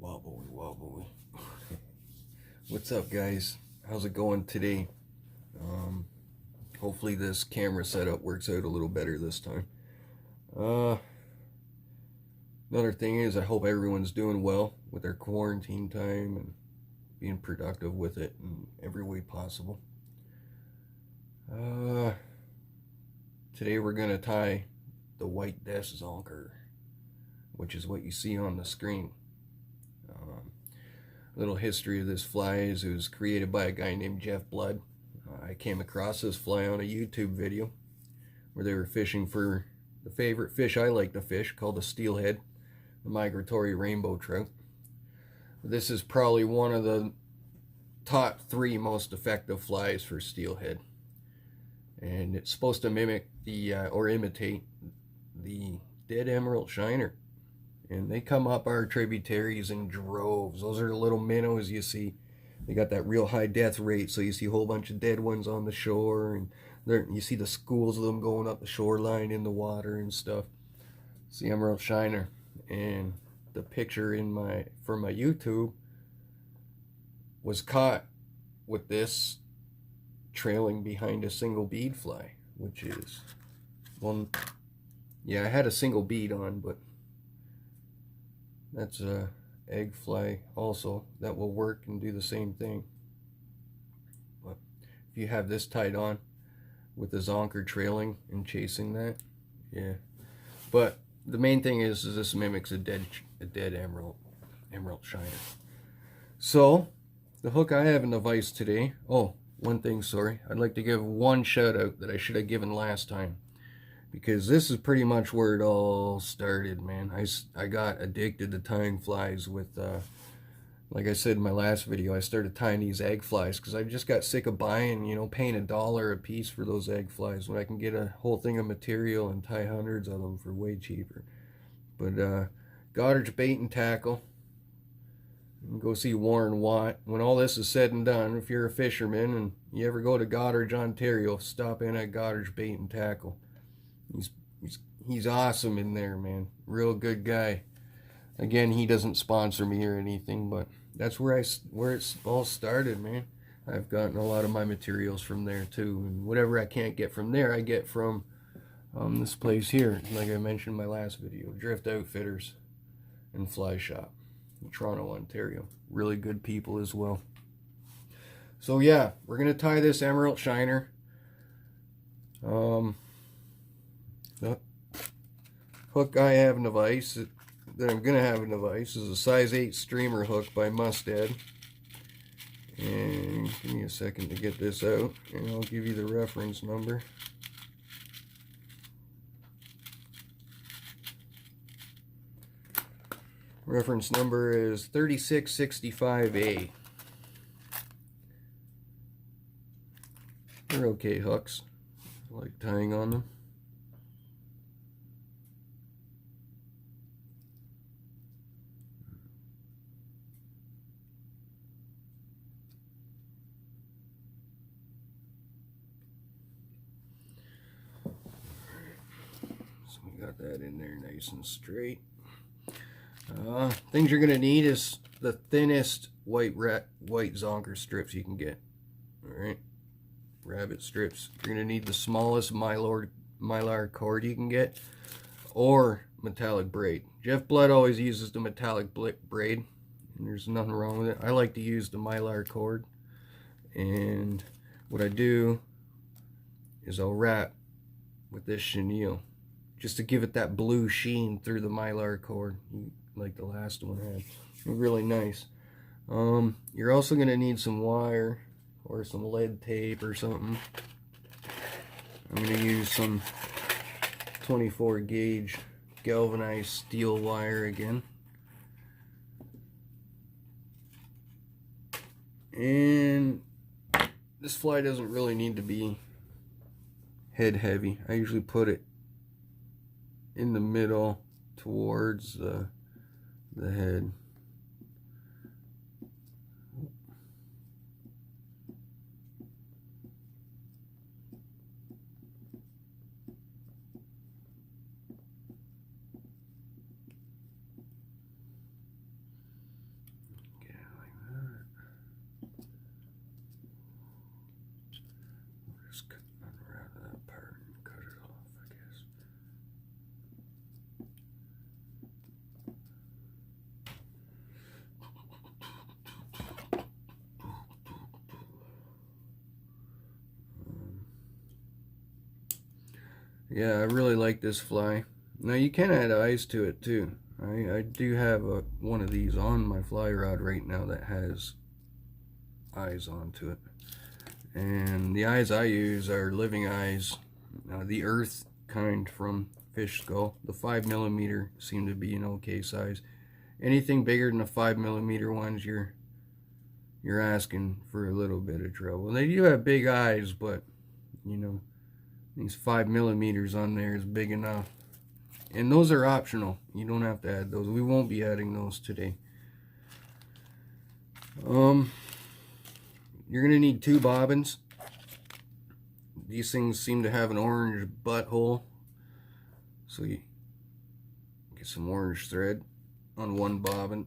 Wobbly wobbly. What's up, guys? How's it going today? Hopefully this camera setup works out a little better this time. Another thing is I hope everyone's doing well with their quarantine time and being productive with it in every way possible. Today we're gonna tie the white death zonker, which is what you see on the screen. Little history of this fly is it was created by a guy named Jeff Blood. I came across this fly on a YouTube video where they were fishing for the favorite fish I like to fish, called a steelhead, the migratory rainbow trout. This is probably one of the top 3 most effective flies for steelhead, and it's supposed to mimic the or imitate the dead emerald shiner. And they come up our tributaries in droves. Those are the little minnows you see. They got that real high death rate, so you see a whole bunch of dead ones on the shore, and you see the schools of them going up the shoreline in the water and stuff. It's the emerald shiner. And the picture from my YouTube was caught with this trailing behind a single bead fly, which is one. Yeah, I had a single bead on, but that's a egg fly also that will work and do the same thing. But if you have this tied on with the zonker trailing and chasing that, yeah. But the main thing is this mimics a dead emerald shiner. So the hook I have in the vise today. Oh, one thing, sorry. I'd like to give one shout out that I should have given last time, because this is pretty much where it all started, man. I got addicted to tying flies with, like I said in my last video, I started tying these egg flies because I just got sick of buying, paying $1 a piece for those egg flies when I can get a whole thing of material and tie hundreds of them for way cheaper. But Goddard's Bait and Tackle, you can go see Warren Watt. When all this is said and done, if you're a fisherman and you ever go to Goddard, Ontario, stop in at Goddard's Bait and Tackle. He's awesome in there, man. Real good guy. Again, he doesn't sponsor me or anything, but that's where it's all started, man. I've gotten a lot of my materials from there too, and whatever I can't get from there, I get from this place here, like I mentioned in my last video, Drift Outfitters and Fly Shop in Toronto, Ontario. Really good people as well. So yeah, we're gonna tie this emerald shiner. The hook I have in the vise, that I'm going to have in the vise, is a size 8 streamer hook by Mustad. And give me a second to get this out, and I'll give you the reference number. Reference number is 3665A. They're okay hooks. I like tying on them. Got that in there nice and straight. Things you're going to need is the thinnest white zonker strips you can get. Alright, rabbit strips. You're going to need the smallest mylar cord you can get, or metallic braid. Jeff Blood always uses the metallic braid, and there's nothing wrong with it. I like to use the mylar cord, and what I do is I'll wrap with this chenille, just to give it that blue sheen through the mylar cord, like the last one had. Really nice. You're also going to need some wire or some lead tape or something. I'm going to use some 24 gauge galvanized steel wire again. And this fly doesn't really need to be head heavy. I usually put it in the middle towards the head. just unwrap that part and cut it off, I guess. Yeah, I really like this fly. Now you can add eyes to it too. I do have one of these on my fly rod right now that has eyes onto it. And the eyes I use are living eyes, the earth kind from Fish Skull. The 5mm seem to be an okay size. Anything bigger than the 5mm ones, you're asking for a little bit of trouble. They do have big eyes, but you know, these 5mm on there is big enough. And those are optional. You don't have to add those. We won't be adding those today. You're gonna need 2 bobbins. These things seem to have an orange butthole, so you get some orange thread on one bobbin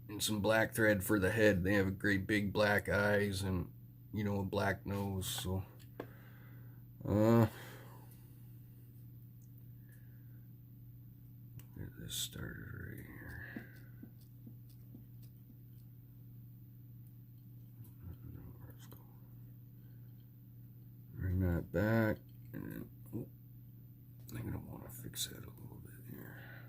and some black thread for the head. They have great big black eyes and, you know, a black nose. So get this started right here. Bring that back, and then I'm gonna want to fix that a little bit here.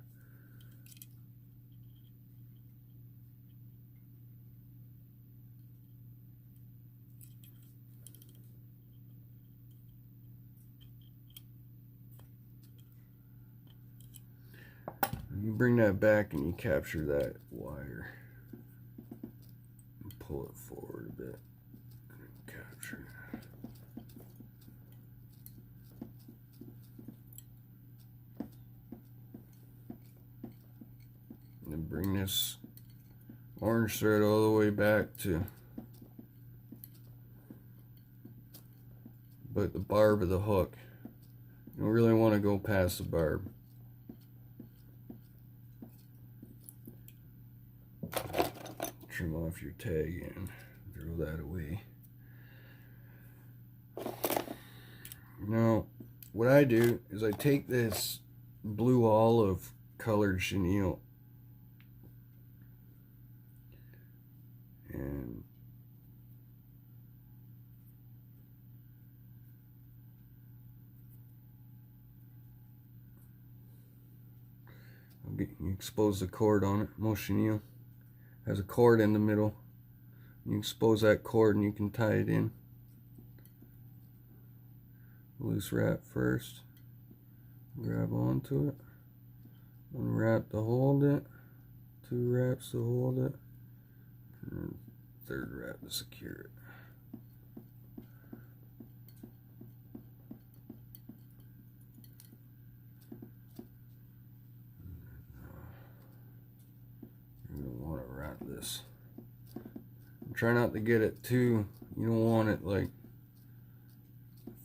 You bring that back and you capture that wire and pull it forward a bit and capture it. And then bring this orange thread all the way back to the barb of the hook. You don't really want to go past the barb. Trim off your tag and throw that away. Now, what I do is I take this blue olive colored chenille and you expose the cord on it. Most chenille has a cord in the middle. You expose that cord and you can tie it in. Loose wrap first. Grab onto it. 1 wrap to hold it. 2 wraps to hold it. And then 3rd wrap to secure it. You're going to want to wrap this. Try not to get it too, you don't want it like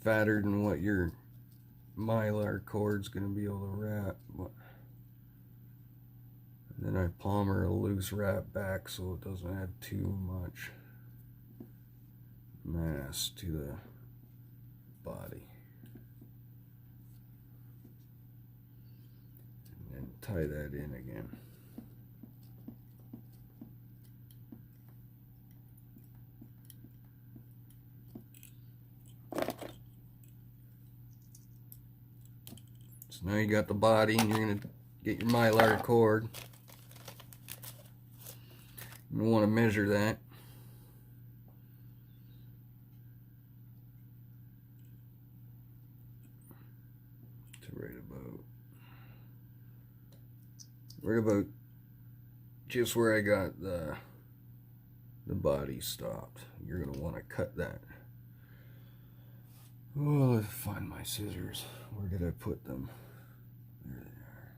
fatter than what your mylar cord's going to be able to wrap. But then I palmer a loose wrap back so it doesn't add too much mass to the body. And then tie that in again. So now you got the body and you're going to get your mylar cord. You want to measure that. To right about just where I got the body stopped. You're going to want to cut that. Oh, let's find my scissors. Where did I put them? There they are.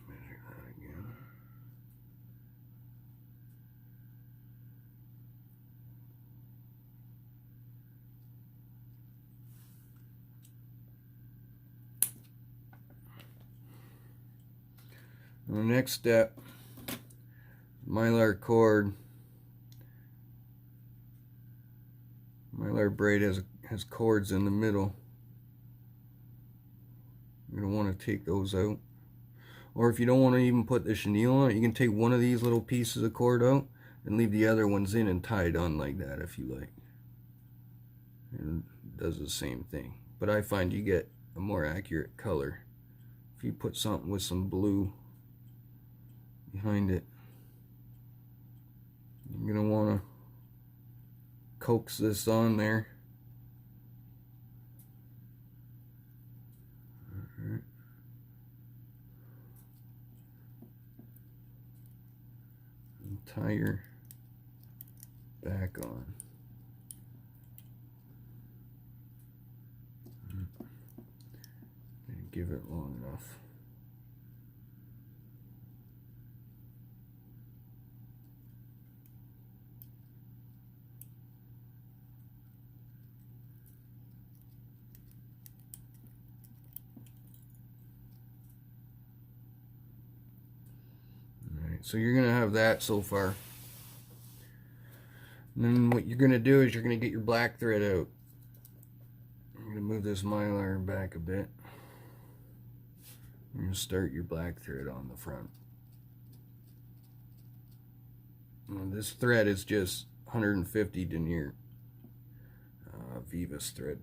Measure that again. And the next step, mylar cord. Mylar braid has cords in the middle. You're going to want to take those out. Or if you don't want to even put the chenille on it, you can take one of these little pieces of cord out and leave the other ones in and tie it on like that if you like. And it does the same thing. But I find you get a more accurate color if you put something with some blue behind it. You're going to want to coax this on there. Alright. And tie your back on. And give it long enough. So you're going to have that so far. And then what you're going to do is you're going to get your black thread out. I'm going to move this mylar back a bit. You're going to start your black thread on the front. Now this thread is just 150 denier Vivas thread.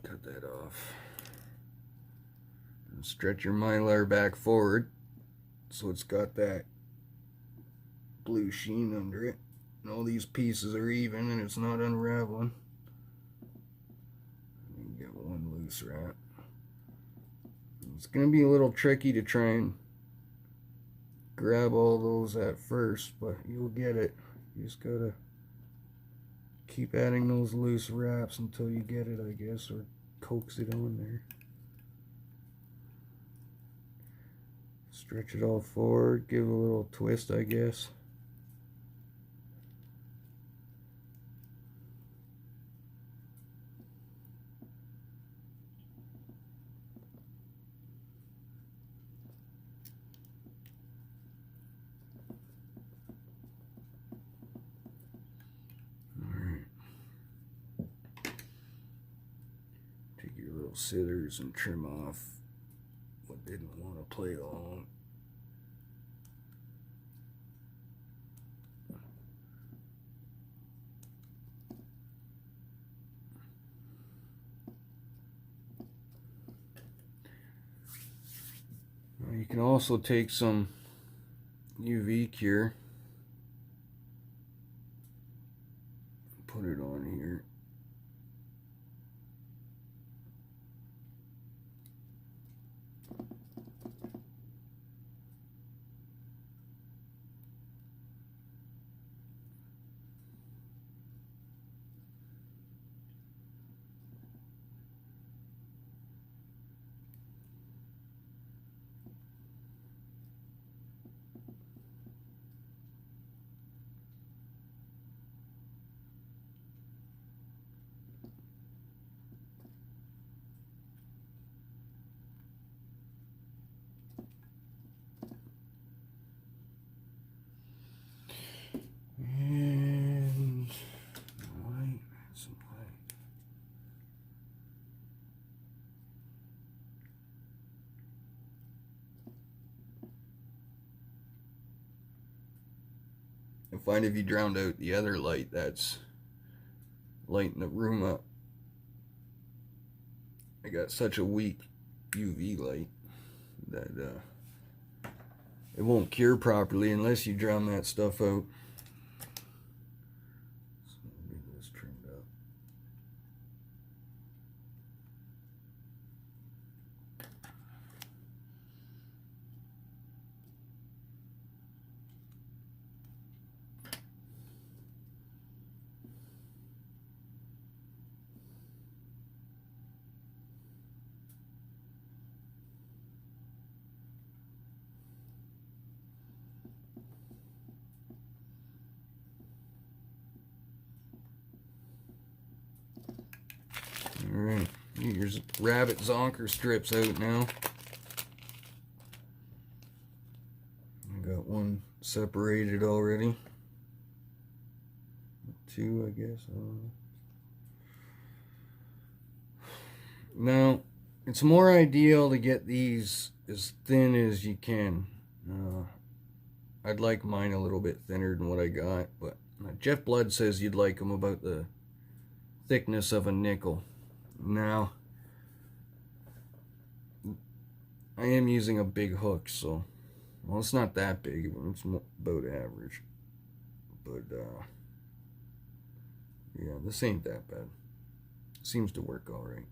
Cut that off. And stretch your mylar back forward so it's got that blue sheen under it. And all these pieces are even and it's not unraveling. Get one loose wrap. It's going to be a little tricky to try and grab all those at first, but you'll get it. You just gotta keep adding those loose wraps until you get it, I guess, or coax it on there. Stretch it all forward, give it a little twist, I guess. Scissors and trim off what didn't want to play along. Now you can also take some UV cure, put it on here. And white, some white. And find if you drowned out the other light, that's lighting the room up. I got such a weak UV light that it won't cure properly unless you drown that stuff out. So let me get this trimmed up. Alright, get your rabbit zonker strips out now. I got one separated already. Two, I guess. Now, it's more ideal to get these as thin as you can. I'd like mine a little bit thinner than what I got, but Jeff Blood says you'd like them about the thickness of a nickel. Now, I am using a big hook, so, well, it's not that big, it's about average. But, yeah, this ain't that bad. Seems to work all right.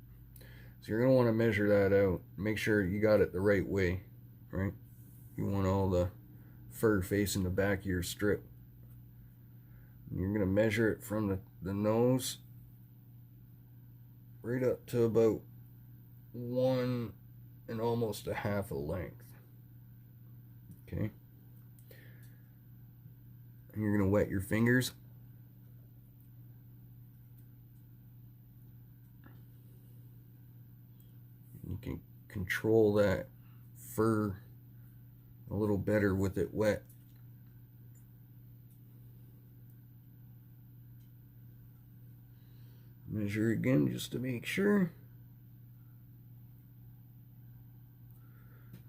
So you're going to want to measure that out. Make sure you got it the right way, right? You want all the fur facing the back of your strip. And you're going to measure it from the nose right up to about 1 and almost a half a length. Okay? And you're going to wet your fingers. You can control that fur a little better with it wet. Measure again just to make sure.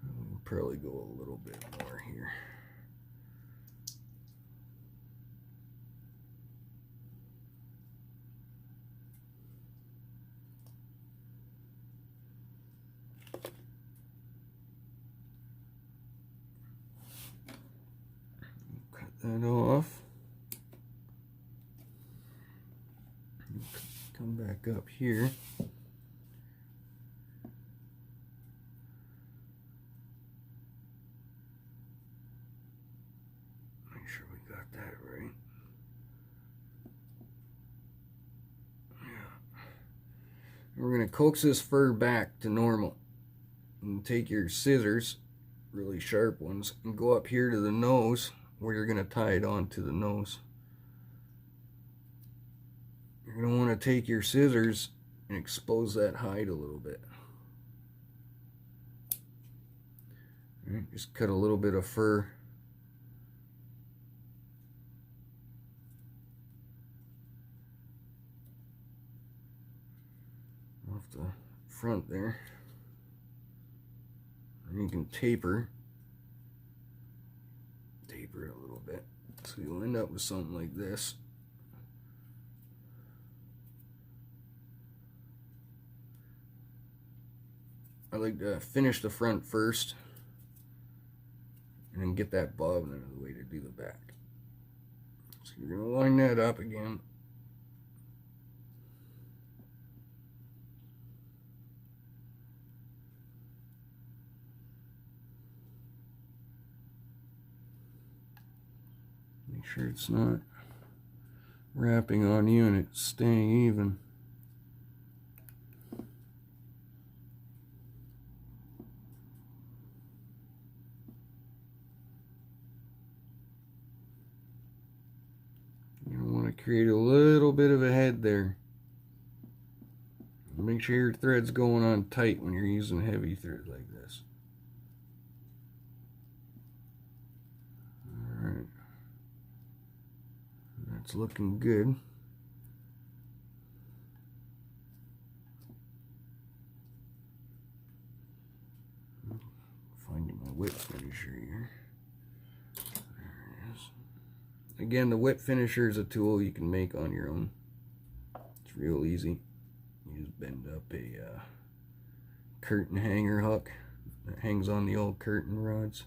I'll probably go a little bit more here. Cut that off. Come back up here. Make sure we got that right. Yeah. We're going to coax this fur back to normal. And take your scissors, really sharp ones, and go up here to the nose where you're going to tie it onto the nose. You're going to want to take your scissors and expose that hide a little bit. All right, just cut a little bit of fur. Off the front there. And you can taper it a little bit. So you'll end up with something like this. I like to finish the front first and then get that bobbin out of the way to do the back. So you're going to line that up again. Make sure it's not wrapping on you and it's staying even. Create a little bit of a head there. Make sure your thread's going on tight when you're using heavy thread like this. Alright. That's looking good. Finding my whip finisher here. Again, the whip finisher is a tool you can make on your own. It's real easy. You just bend up a curtain hanger hook that hangs on the old curtain rods.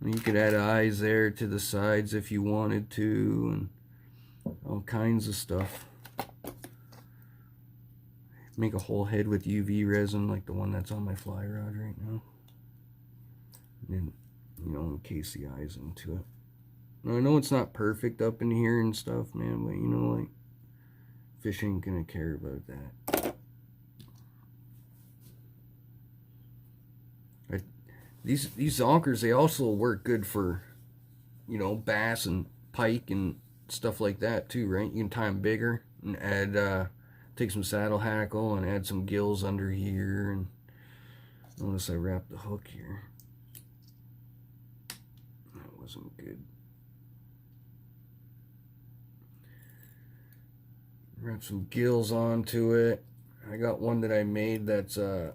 You could add eyes there to the sides if you wanted to, and all kinds of stuff. Make a whole head with UV resin like the one that's on my fly rod right now. And then, you know, encase the eyes into it. Now, I know it's not perfect up in here and stuff, man, but you know, like, fish ain't gonna care about that. I, these zonkers, they also work good for, you know, bass and pike and stuff like that too, right? You can tie them bigger and add, take some saddle hackle and add some gills under here. And notice I wrapped the hook here. That wasn't good. Wrap some gills onto it. I got one that I made that's a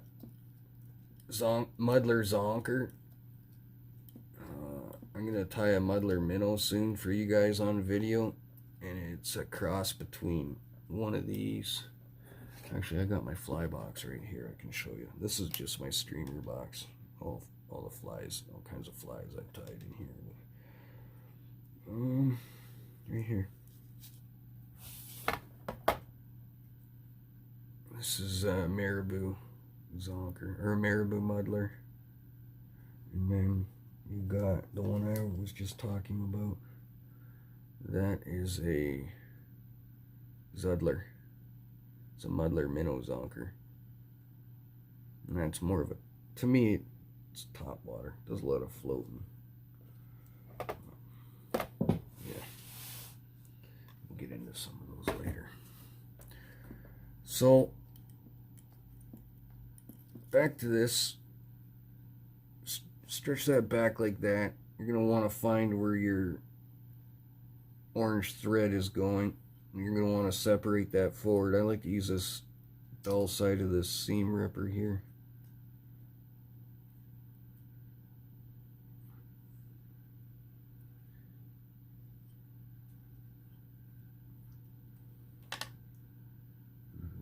muddler zonker. I'm gonna tie a muddler minnow soon for you guys on video, and it's a cross between one of these. Actually, I got my fly box right here. I can show you. This is just my streamer box. All the flies, all kinds of flies I've tied in here. Right here. This is a marabou zonker, or a marabou muddler. And then you got the one I was just talking about. That is a Zudler. It's a muddler minnow zonker. And that's more of a, to me, it's top water. Does a lot of floating. Yeah. We'll get into some of those later. So, back to this. Stretch that back like that. You're going to want to find where your orange thread is going. You're going to want to separate that forward. I like to use this dull side of this seam ripper here.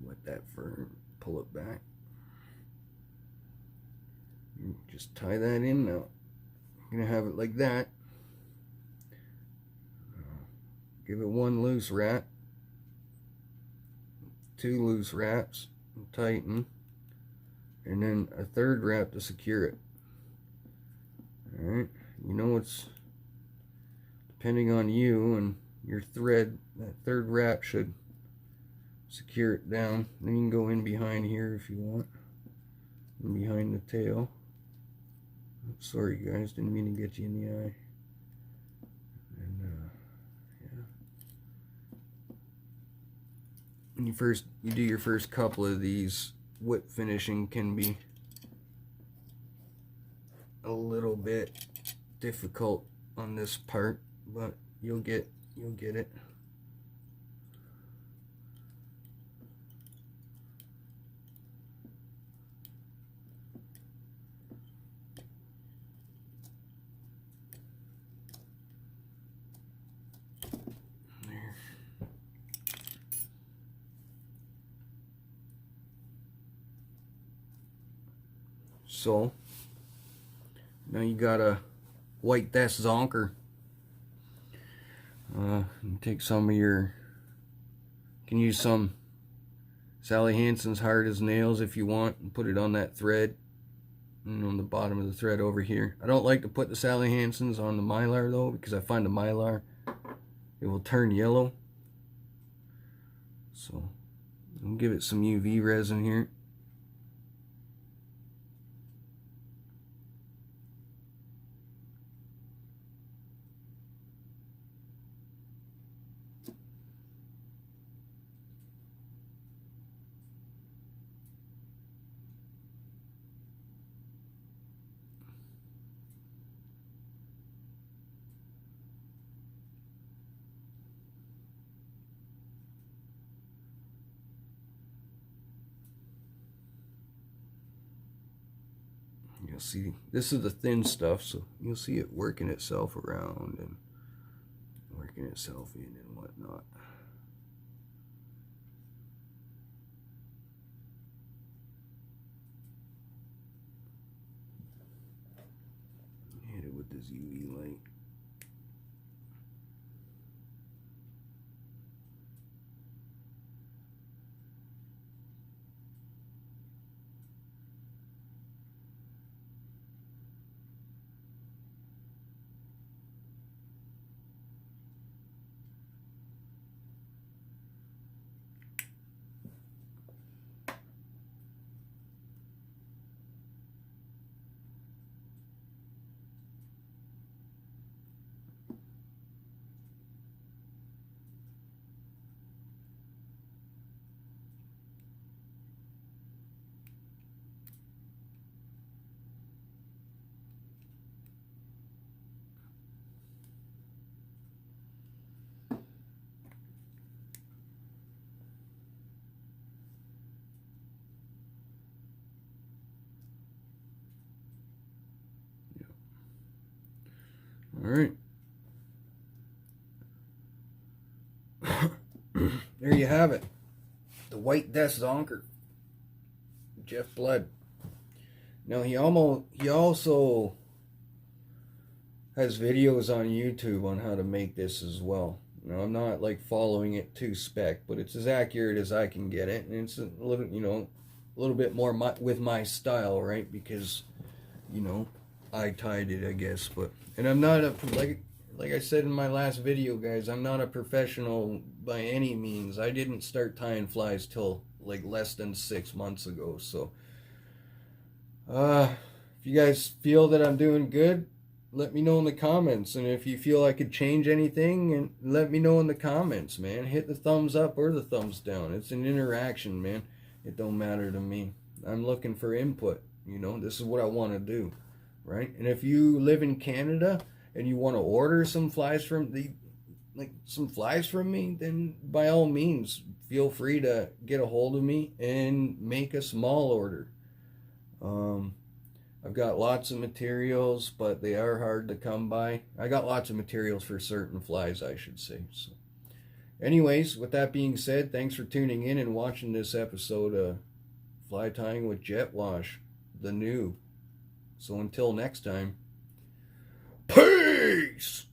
Let that firm, pull it back. Just tie that in now. I'm going to have it like that. Give it one loose wrap, 2 loose wraps, and tighten, and then a 3rd wrap to secure it. Alright, you know it's depending on you and your thread, that 3rd wrap should secure it down. Then you can go in behind here if you want, in behind the tail. Sorry guys, didn't mean to get you in the eye. And yeah. When you do your first couple of these, whip finishing can be a little bit difficult on this part, but you'll get it. So now you gotta white that zonker. Take some of your, you can use some Sally Hansen's Hard as Nails if you want, and put it on that thread and on the bottom of the thread over here. I don't like to put the Sally Hansen's on the mylar though, because I find the mylar, it will turn yellow. So I'll give it some UV resin here. You'll see, this is the thin stuff, so you'll see it working itself around and working itself in and whatnot. Hit it with this UV light. All right. There you have it. The white death zonker. Jeff Blood. Now he also has videos on YouTube on how to make this as well. Now I'm not like following it to spec, but it's as accurate as I can get it, and it's a little, a little bit more with my style, right? Because, I tied it, I guess. And I'm not like I said in my last video, guys. I'm not a professional by any means. I didn't start tying flies till like less than 6 months ago. So, if you guys feel that I'm doing good, let me know in the comments. And if you feel I could change anything, and let me know in the comments, man. Hit the thumbs up or the thumbs down. It's an interaction, man. It don't matter to me. I'm looking for input. This is what I want to do, right? And if you live in Canada and you want to order some flies from me, then by all means, feel free to get a hold of me and make a small order. I've got lots of materials, but they are hard to come by. I got lots of materials for certain flies, I should say. So, anyways, with that being said, thanks for tuning in and watching this episode of Fly Tying with Jet Wash, the new. So until next time, peace!